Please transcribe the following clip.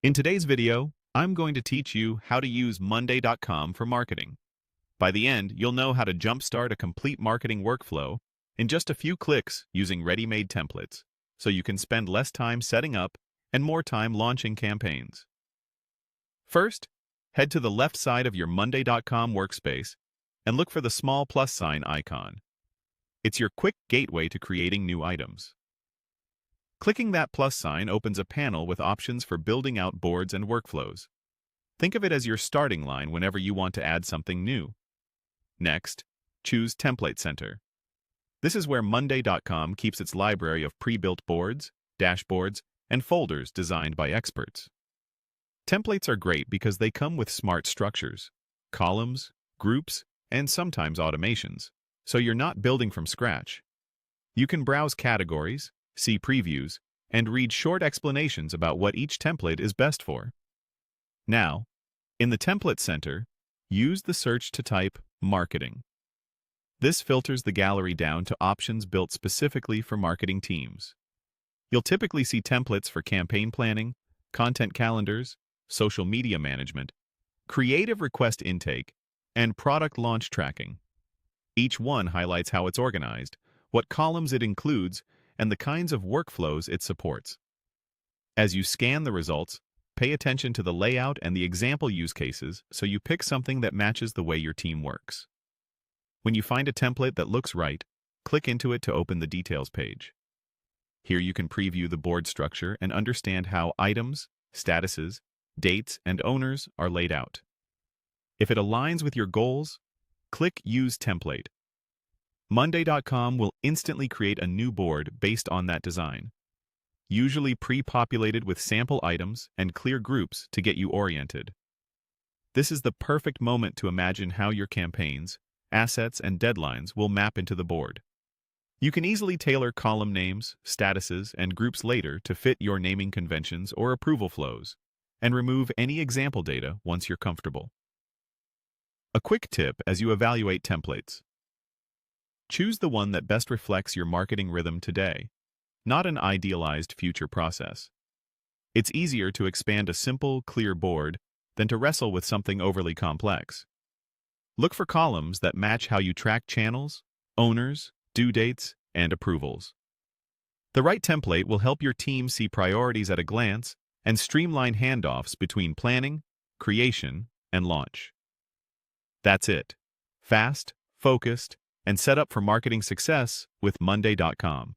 In today's video, I'm going to teach you how to use Monday.com for marketing. By the end, you'll know how to jumpstart a complete marketing workflow in just a few clicks using ready-made templates, so you can spend less time setting up and more time launching campaigns. First, head to the left side of your Monday.com workspace and look for the small plus sign icon. It's your quick gateway to creating new items. Clicking that plus sign opens a panel with options for building out boards and workflows. Think of it as your starting line whenever you want to add something new. Next, choose Template Center. This is where Monday.com keeps its library of pre-built boards, dashboards, and folders designed by experts. Templates are great because they come with smart structures, columns, groups, and sometimes automations, so you're not building from scratch. You can browse categories, see previews, and read short explanations about what each template is best for. Now, in the Template Center, use the search to type Marketing. This filters the gallery down to options built specifically for marketing teams. You'll typically see templates for campaign planning, content calendars, social media management, creative request intake, and product launch tracking. Each one highlights how it's organized, what columns it includes, and the kinds of workflows it supports. As you scan the results, pay attention to the layout and the example use cases so you pick something that matches the way your team works. When you find a template that looks right, click into it to open the details page. Here you can preview the board structure and understand how items, statuses, dates, and owners are laid out. If it aligns with your goals, click Use Template. Monday.com will instantly create a new board based on that design, usually pre-populated with sample items and clear groups to get you oriented. This is the perfect moment to imagine how your campaigns, assets, and deadlines will map into the board. You can easily tailor column names, statuses, and groups later to fit your naming conventions or approval flows, and remove any example data once you're comfortable. A quick tip as you evaluate templates. Choose the one that best reflects your marketing rhythm today, not an idealized future process. It's easier to expand a simple, clear board than to wrestle with something overly complex. Look for columns that match how you track channels, owners, due dates, and approvals. The right template will help your team see priorities at a glance and streamline handoffs between planning, creation, and launch. That's it. Fast, focused, and set up for marketing success with Monday.com.